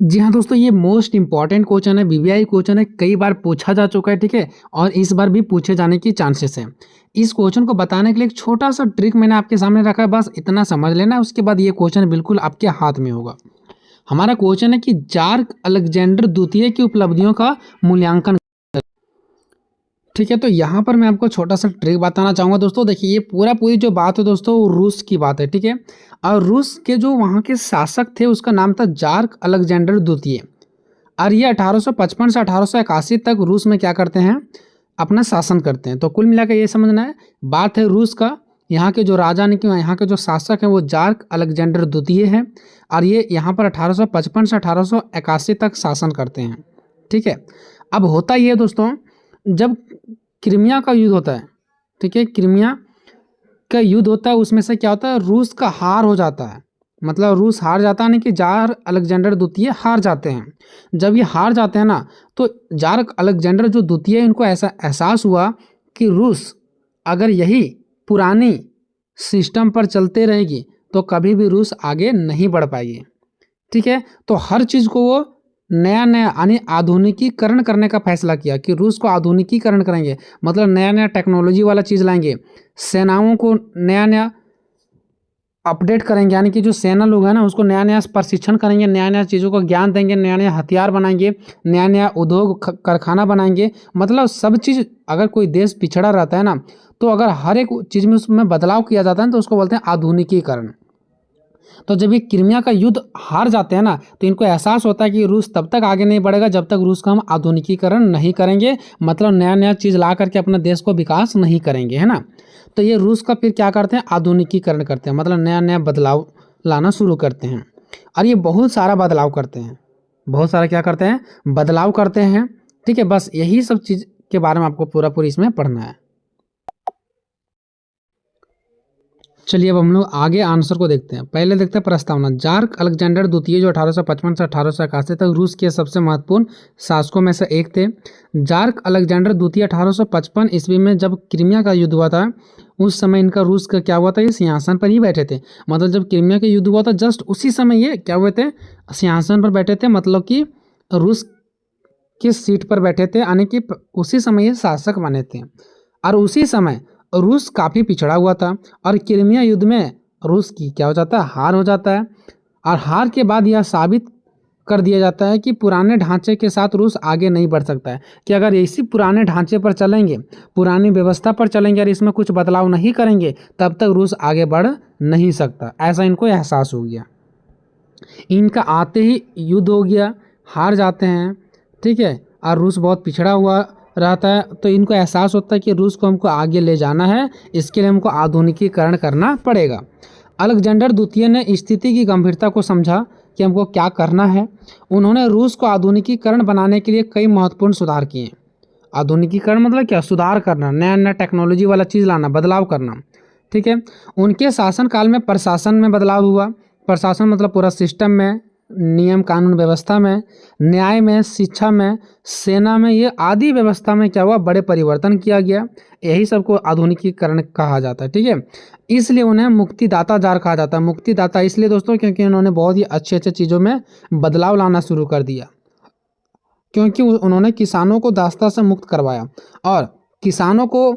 जी हाँ दोस्तों, ये मोस्ट इंपॉर्टेंट क्वेश्चन है, वीवीआई क्वेश्चन है, कई बार पूछा जा चुका है, ठीक है। और इस बार भी पूछे जाने की चांसेस है। इस क्वेश्चन को बताने के लिए एक छोटा सा ट्रिक मैंने आपके सामने रखा है, बस इतना समझ लेना, उसके बाद ये क्वेश्चन बिल्कुल आपके हाथ में होगा। हमारा क्वेश्चन है कि जार्क अलेक्जेंडर द्वितीय की उपलब्धियों का मूल्यांकन, ठीक है। तो यहाँ पर मैं आपको छोटा सा ट्रिक बताना चाहूँगा दोस्तों। देखिए, ये पूरी जो बात है दोस्तों, वो रूस की बात है, ठीक है। और रूस के जो वहाँ के शासक थे, उसका नाम था जार्क अलेक्जेंडर द्वितीय। और ये 1855 से 1881 तक रूस में क्या करते हैं, अपना शासन करते हैं। तो कुल मिलाकर ये समझना है, बात है रूस का। यहाँ के जो राजा ने कि यहाँ के जो शासक हैं वो जार्क अलेक्जेंडर द्वितीय है, और ये यहाँ पर 1855 से 1881 तक शासन करते हैं, ठीक है। अब होता ये है दोस्तों, जब क्रीमिया का युद्ध होता है, ठीक है, क्रीमिया का युद्ध होता है, उसमें से क्या होता है, रूस का हार हो जाता है। मतलब रूस हार जाता है, नहीं कि जार अलेक्जेंडर द्वितीय हार जाते हैं। जब ये हार जाते हैं ना, तो जार अलेक्जेंडर जो द्वितीय, इनको ऐसा एहसास हुआ कि रूस अगर यही पुरानी सिस्टम पर चलते रहेगी तो कभी भी रूस आगे नहीं बढ़ पाएगी, ठीक है। तो हर चीज़ को वो नया नया यानी आधुनिकीकरण करने का फैसला किया कि रूस को आधुनिकीकरण करेंगे, मतलब नया नया टेक्नोलॉजी वाला चीज़ लाएंगे, सेनाओं को नया नया अपडेट करेंगे, यानी कि जो सेना लोग हैं ना, उसको नया नया प्रशिक्षण करेंगे, नया नया चीज़ों को ज्ञान देंगे, नया नया हथियार बनाएंगे, नया नया उद्योग कारखाना बनाएंगे। मतलब सब चीज़, अगर कोई देश पिछड़ा रहता है ना, तो अगर हर एक चीज़ में उसमें बदलाव किया जाता है तो उसको बोलते हैं आधुनिकीकरण। तो जब ये क्रीमिया का युद्ध हार जाते हैं ना, तो इनको एहसास होता है कि रूस तब तक आगे नहीं बढ़ेगा जब तक रूस का हम आधुनिकीकरण नहीं करेंगे, मतलब नया नया चीज़ ला करके अपने देश को विकास नहीं करेंगे, है ना। तो ये रूस का फिर क्या करते हैं, आधुनिकीकरण करते हैं, मतलब नया नया बदलाव लाना शुरू करते हैं। और ये बहुत सारा बदलाव करते हैं, बहुत सारा क्या करते हैं, बदलाव करते हैं, ठीक है। बस यही सब चीज़ के बारे में आपको पूरी इसमें पढ़ना है। चलिए अब हम लोग आगे आंसर को देखते हैं। पहले देखते हैं प्रस्तावना। जार्क अलेक्जेंडर द्वितीय जो 1855 से 1881 तक रूस के सबसे महत्वपूर्ण शासकों में से एक थे। जार्क अलेक्जेंडर द्वितीय 1855 ईस्वी में जब क्रीमिया का युद्ध हुआ था, उस समय इनका रूस का क्या हुआ था, ये सिंहासन पर ही बैठे थे। मतलब जब क्रीमिया का युद्ध हुआ था, जस्ट उसी समय ये क्या हुए थे, सिंहासन पर बैठे थे, मतलब कि रूस की सीट पर बैठे थे, यानी कि उसी समय ये शासक बने थे। और उसी समय रूस काफ़ी पिछड़ा हुआ था, और क्रीमिया युद्ध में रूस की क्या हो जाता है, हार हो जाता है। और हार के बाद यह साबित कर दिया जाता है कि पुराने ढांचे के साथ रूस आगे नहीं बढ़ सकता है, कि अगर इसी पुराने ढांचे पर चलेंगे, पुरानी व्यवस्था पर चलेंगे और इसमें कुछ बदलाव नहीं करेंगे, तब तक रूस आगे बढ़ नहीं सकता। ऐसा इनको एहसास हो गया। इनका आते ही युद्ध हो गया, हार जाते हैं, ठीक है। और रूस बहुत पिछड़ा हुआ रहता है, तो इनको एहसास होता है कि रूस को हमको आगे ले जाना है, इसके लिए हमको आधुनिकीकरण करना पड़ेगा। अलेक्जेंडर द्वितीय ने स्थिति की गंभीरता को समझा कि हमको क्या करना है। उन्होंने रूस को आधुनिकीकरण बनाने के लिए कई महत्वपूर्ण सुधार किए। आधुनिकीकरण मतलब क्या, सुधार करना, नया नया टेक्नोलॉजी वाला चीज़ लाना, बदलाव करना, ठीक है। उनके शासनकाल में प्रशासन में बदलाव हुआ। प्रशासन मतलब पूरा सिस्टम में, नियम कानून व्यवस्था में, न्याय में, शिक्षा में, सेना में, ये आदि व्यवस्था में क्या हुआ, बड़े परिवर्तन किया गया। यही सबको आधुनिकीकरण कहा जाता है, ठीक है। इसलिए उन्हें मुक्तिदाता जार कहा जाता है। मुक्तिदाता इसलिए दोस्तों क्योंकि उन्होंने बहुत ही अच्छे अच्छे चीज़ों में बदलाव लाना शुरू कर दिया, क्योंकि उन्होंने किसानों को दासता से मुक्त करवाया, और किसानों को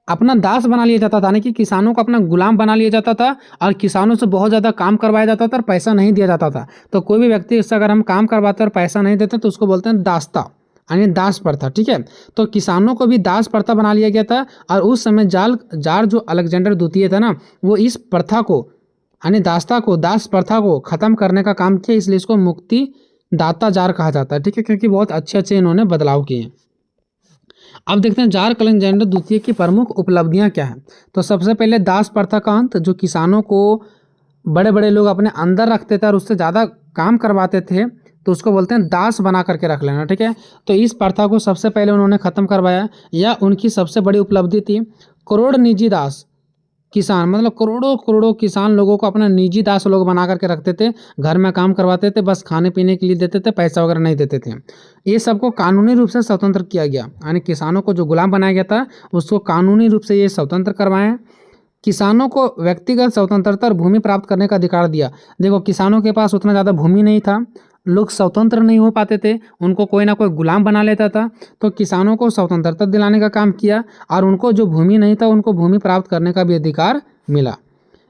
अपना दास बना लिया जाता था, यानी कि किसानों को अपना गुलाम बना लिया जाता था, और किसानों से बहुत ज़्यादा काम करवाया जाता था और पैसा नहीं दिया जाता था। तो कोई भी व्यक्ति इससे अगर हम काम करवाते और पैसा नहीं देते तो उसको बोलते हैं दासता, यानी दास प्रथा, ठीक है। तो किसानों को भी दास प्रथा बना लिया गया था। और उस समय जार जो अलेक्जेंडर द्वितीय था ना, वो इस प्रथा को, यानी दास प्रथा को ख़त्म करने का काम किया, इसलिए इसको मुक्ति दाता जार कहा जाता है, ठीक है, क्योंकि बहुत अच्छे अच्छे इन्होंने बदलाव किए। अब देखते हैं जार्क अलेक्जेंडर द्वितीय की प्रमुख उपलब्धियां क्या हैं। तो सबसे पहले दास प्रथा का अंत, जो किसानों को बड़े बड़े लोग अपने अंदर रखते थे और उससे ज़्यादा काम करवाते थे, तो उसको बोलते हैं दास बना करके रख लेना, ठीक है। तो इस प्रथा को सबसे पहले उन्होंने ख़त्म करवाया, या उनकी सबसे बड़ी उपलब्धि थी। करोड़ निजी दास किसान, मतलब करोड़ों करोड़ों किसान लोगों को अपना निजी दास लोग बना करके रखते थे, घर में काम करवाते थे, बस खाने पीने के लिए देते थे, पैसा वगैरह नहीं देते थे। ये सबको कानूनी रूप से स्वतंत्र किया गया, यानी किसानों को जो गुलाम बनाया गया था उसको कानूनी रूप से ये स्वतंत्र करवाएं। किसानों को व्यक्तिगत स्वतंत्रता और भूमि प्राप्त करने का अधिकार दिया। देखो, किसानों के पास उतना ज़्यादा भूमि नहीं था, लोग स्वतंत्र नहीं हो पाते थे, उनको कोई ना कोई गुलाम बना लेता था। तो किसानों को स्वतंत्रता दिलाने का काम किया और उनको जो भूमि नहीं था उनको भूमि प्राप्त करने का भी अधिकार मिला।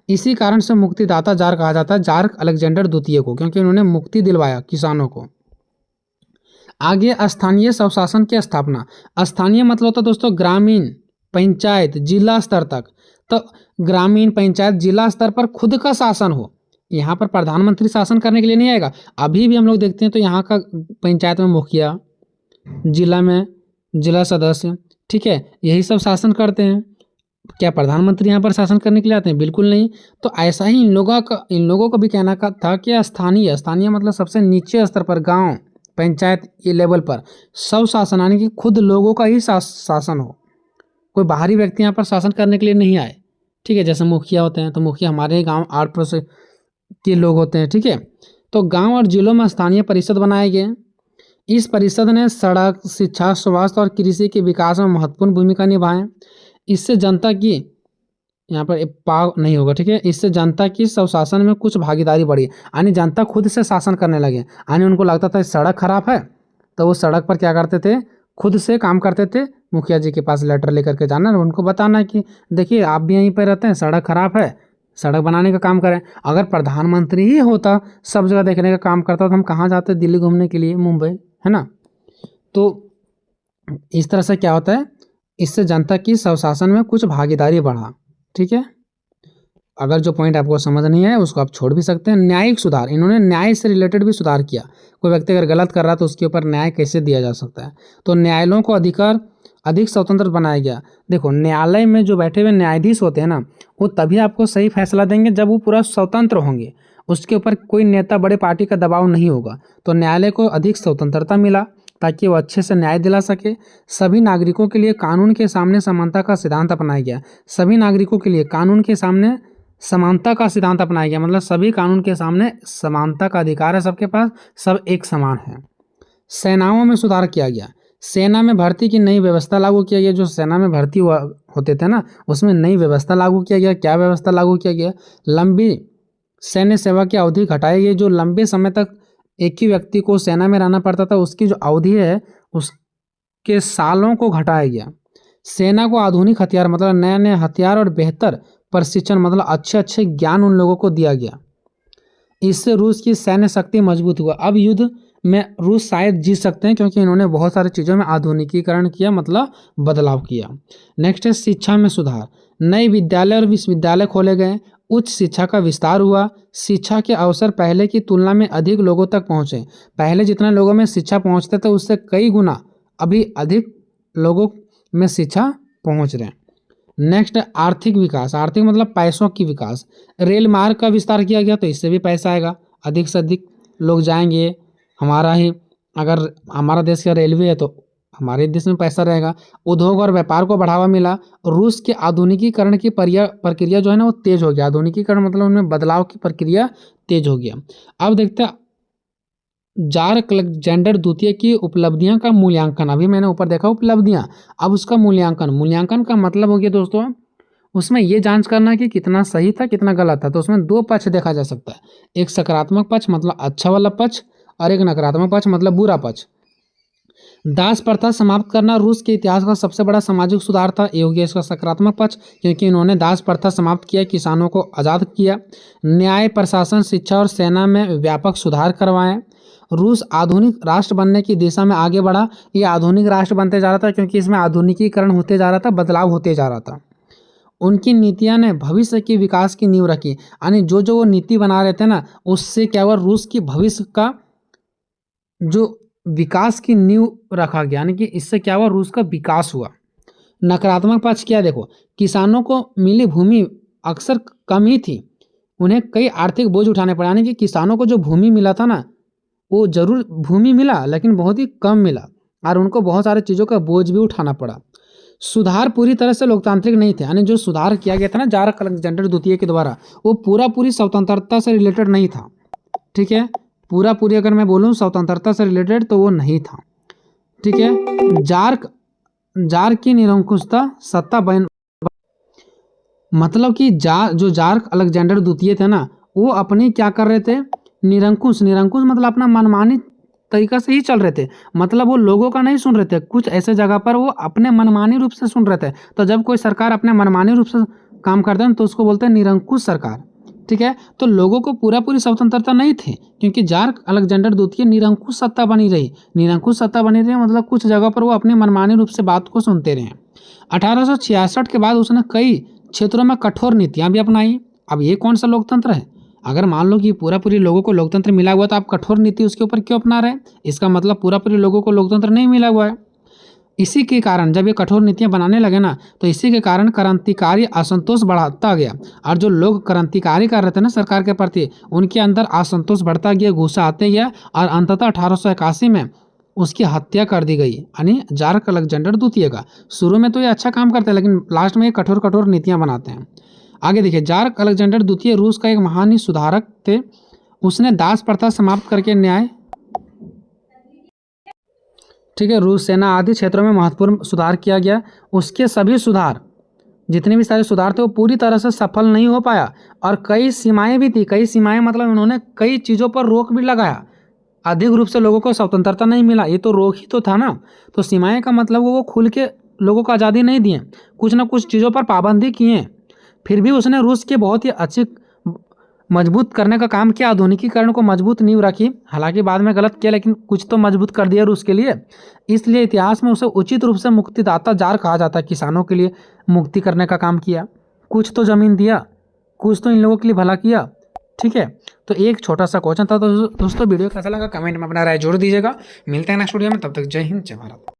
इसी कारण से मुक्तिदाता जार कहा जाता है जार्क अलेक्जेंडर द्वितीय को, क्योंकि उन्होंने मुक्ति दिलवाया किसानों को। आगे स्थानीय स्वशासन की स्थापना। स्थानीय मतलब होता है दोस्तों ग्रामीण, पंचायत, जिला स्तर तक। तो ग्रामीण, पंचायत, जिला स्तर पर खुद का शासन हो। यहाँ पर प्रधानमंत्री शासन करने के लिए नहीं आएगा। अभी भी हम लोग देखते हैं तो यहाँ का पंचायत में मुखिया, जिला में जिला सदस्य, ठीक है, यही सब शासन करते हैं। क्या प्रधानमंत्री यहाँ पर शासन करने के लिए आते हैं? बिल्कुल नहीं। तो ऐसा ही इन लोगों का भी कहना का था कि स्थानीय मतलब सबसे नीचे स्तर पर, गांव, पंचायत, ये लेवल पर सब शासन, यानी कि खुद लोगों का ही शासन हो, कोई बाहरी व्यक्ति यहाँ पर शासन करने के लिए नहीं आए। ठीक है, जैसे मुखिया होते हैं तो मुखिया हमारे गाँव 8% के लोग होते हैं। ठीक है, तो गाँव और जिलों में स्थानीय परिषद बनाए गए। इस परिषद ने सड़क, शिक्षा, स्वास्थ्य और कृषि के विकास में महत्वपूर्ण भूमिका निभाए। इससे जनता की, यहाँ पर पाव नहीं होगा, ठीक है, इससे जनता की स्वशासन में कुछ भागीदारी बढ़ी, यानी जनता खुद से शासन करने लगे। यानी उनको लगता था सड़क खराब है तो वो सड़क पर क्या करते थे, खुद से काम करते थे। मुखिया जी के पास लेटर लेकर के जाना, उनको बताना कि देखिए आप भी यहीं पर रहते हैं, सड़क खराब है, सड़क बनाने का काम करें। अगर प्रधानमंत्री ही होता, सब जगह देखने का काम करता, तो हम कहाँ जाते, दिल्ली घूमने के लिए, मुंबई, है ना। तो इस तरह से क्या होता है, इससे जनता की स्वशासन में कुछ भागीदारी बढ़ा। ठीक है, अगर जो पॉइंट आपको समझ नहीं आया उसको आप छोड़ भी सकते हैं। न्यायिक सुधार, इन्होंने न्याय से रिलेटेड भी सुधार किया। कोई व्यक्ति अगर गलत कर रहा है तो उसके ऊपर न्याय कैसे दिया जा सकता है। तो न्यायालयों को अधिक स्वतंत्र बनाया गया। देखो, न्यायालय में जो बैठे हुए न्यायाधीश होते हैं ना, वो तभी आपको सही फैसला देंगे जब वो पूरा स्वतंत्र होंगे, उसके ऊपर कोई नेता, बड़े पार्टी का दबाव नहीं होगा। तो न्यायालय को अधिक स्वतंत्रता मिला ताकि वो अच्छे से न्याय दिला सके। सभी नागरिकों के लिए कानून के सामने समानता का सिद्धांत अपनाया गया। सभी नागरिकों के लिए कानून के सामने समानता का सिद्धांत अपनाया गया, मतलब सभी कानून के सामने समानता का अधिकार है सबके पास, सब एक समान है। सेनाओं में सुधार किया गया। सेना में भर्ती की नई व्यवस्था लागू किया गया। जो सेना में भर्ती होते थे ना, उसमें नई व्यवस्था लागू किया गया। क्या व्यवस्था लागू किया गया? लंबी सैन्य सेवा की अवधि घटाई गई। जो लंबे समय तक एक ही व्यक्ति को सेना में रहना पड़ता था, उसकी जो अवधि है उसके सालों को घटाया गया। सेना को आधुनिक हथियार, मतलब नए नए हथियार और बेहतर प्रशिक्षण, मतलब अच्छे ज्ञान उन लोगों को दिया गया। इससे रूस की सैन्य शक्ति मजबूत हुआ। अब युद्ध में रूस शायद जीत सकते हैं, क्योंकि इन्होंने बहुत सारी चीज़ों में आधुनिकीकरण किया, मतलब बदलाव किया। नेक्स्ट है शिक्षा में सुधार। नए विद्यालय और विश्वविद्यालय खोले गए। उच्च शिक्षा का विस्तार हुआ। शिक्षा के अवसर पहले की तुलना में अधिक लोगों तक पहुँचे। पहले जितने लोगों में शिक्षा पहुँचते थे उससे कई गुना अभी अधिक लोगों में शिक्षा पहुँच रहे हैं। नेक्स्ट है आर्थिक विकास। आर्थिक मतलब पैसों की विकास। रेल मार्ग का विस्तार किया गया, तो इससे भी पैसा आएगा, अधिक से अधिक लोग जाएंगे। अगर हमारा देश का रेलवे है तो हमारे देश में पैसा रहेगा। उद्योग और व्यापार को बढ़ावा मिला। रूस के आधुनिकीकरण की प्रक्रिया जो है ना, वो तेज हो गया। आधुनिकीकरण मतलब उनमें बदलाव की प्रक्रिया तेज हो गया। अब देखते हैं जार अलेक्जेंडर द्वितीय की उपलब्धियां का मूल्यांकन। अभी मैंने ऊपर देखा उपलब्धियां, अब उसका मूल्यांकन का मतलब हो गया दोस्तों, उसमें ये जांच करना कि कितना सही था, कितना गलत था। तो उसमें दो पक्ष देखा जा सकता है, एक सकारात्मक पक्ष मतलब अच्छा वाला पक्ष, और एक नकारात्मक पक्ष मतलब बुरा पक्ष। दास प्रथा समाप्त करना रूस के इतिहास का सबसे बड़ा सामाजिक सुधार था। ये हो गया इसका सकारात्मक पक्ष, क्योंकि इन्होंने दास प्रथा समाप्त किया, किसानों को आज़ाद किया। न्याय, प्रशासन, शिक्षा और सेना में व्यापक सुधार करवाए। रूस आधुनिक राष्ट्र बनने की दिशा में आगे बढ़ा। ये आधुनिक राष्ट्र बनते जा रहा था, क्योंकि इसमें आधुनिकीकरण होते जा रहा था, बदलाव होते जा रहा था। उनकी नीतियां ने भविष्य के विकास की नींव रखी। यानी जो वो नीति बना रहे थे ना, उससे क्या हुआ, रूस की भविष्य का जो विकास की नींव रखा गया। यानी कि इससे क्या हुआ, रूस का विकास हुआ। नकारात्मक पक्ष क्या देखो, किसानों को मिली भूमि अक्सर कम ही थी, उन्हें कई आर्थिक बोझ उठाने पड़े। यानी कि किसानों को जो भूमि मिला था ना, वो जरूर भूमि मिला लेकिन बहुत ही कम मिला, और उनको बहुत सारे चीज़ों का बोझ भी उठाना पड़ा। सुधार पूरी तरह से लोकतांत्रिक नहीं थे। यानी जो सुधार किया गया था ना जार अलेक्जेंडर द्वितीय के द्वारा, वो पूरी स्वतंत्रता से रिलेटेड नहीं था। ठीक है, पूरी अगर मैं बोलूँ स्वतंत्रता से रिलेटेड तो वो नहीं था। ठीक है, जार की निरंकुशता, सत्ता बयान, मतलब कि जो जार अलेक्जेंडर द्वितीय थे ना, वो अपनी क्या कर रहे थे, निरंकुश, निरंकुश मतलब अपना मनमानी तरीका से ही चल रहे थे, मतलब वो लोगों का नहीं सुन रहे थे, कुछ ऐसे जगह पर वो अपने मनमानी रूप से सुन रहे थे। तो जब कोई सरकार अपने मनमानी रूप से काम करते हैं तो उसको बोलते हैं निरंकुश सरकार, ठीक है। तो लोगों को पूरी स्वतंत्रता नहीं थी, क्योंकि जार अलेक्जेंडर द्वितीय निरंकुश सत्ता बनी रही। निरंकुश सत्ता बनी रही मतलब कुछ जगह पर वो अपने मनमानी रूप से बात को सुनते रहे। 1866 के बाद उसने कई क्षेत्रों में कठोर नीतियां भी अपनाई। अब ये कौन सा लोकतंत्र है? अगर मान लो कि पूरी लोगों को लोकतंत्र मिला हुआ तो आप कठोर नीति उसके ऊपर क्यों अपना रहे हैं? इसका मतलब पूरी लोगों को लोकतंत्र नहीं मिला हुआ है। इसी के कारण जब ये कठोर नीतियां बनाने लगे ना, तो इसी के कारण क्रांतिकारी असंतोष बढ़ता गया, और जो लोग क्रांतिकारी कर रहे थे ना सरकार के प्रति, उनके अंदर असंतोष बढ़ता गया, गुस्सा आते गया, और अंततः 1881 में उसकी हत्या कर दी गई, यानी जार अलेक्जेंडर द्वितीय का। शुरू में तो ये अच्छा काम करते हैं, लेकिन लास्ट में ये कठोर नीतियां बनाते हैं। आगे देखिए, जार अलेक्जेंडर द्वितीय रूस का एक महान सुधारक थे। उसने दास प्रथा समाप्त करके न्याय, ठीक है, रूस सेना आदि क्षेत्रों में महत्वपूर्ण सुधार किया गया। उसके सभी सुधार, जितने भी सारे सुधार थे, वो पूरी तरह से सफल नहीं हो पाया, और कई सीमाएं भी थी। कई सीमाएं मतलब उन्होंने कई चीज़ों पर रोक भी लगाया। अधिक रूप से लोगों को स्वतंत्रता नहीं मिला, ये तो रोक ही तो था ना। तो सीमाएं का मतलब वो खुल के लोगों को आज़ादी नहीं दिए, कुछ ना कुछ चीज़ों पर पाबंदी किए। फिर भी उसने रूस के बहुत ही अच्छी मजबूत करने का काम किया, आधुनिकीकरण को मजबूत नींव रखी। हालांकि बाद में गलत किया, लेकिन कुछ तो मजबूत कर दिया रूस के लिए। इसलिए इतिहास में उसे उचित रूप से मुक्तिदाता जार कहा जाता है। किसानों के लिए मुक्ति करने का काम किया, कुछ तो ज़मीन दिया, कुछ तो इन लोगों के लिए भला किया, ठीक है। तो एक छोटा सा क्वेश्चन था। तो दोस्तों वीडियो कैसा लगा कमेंट में अपना राय जरूर दीजिएगा। मिलते हैं नेक्स्ट वीडियो में, तब तक जय हिंद जय भारत।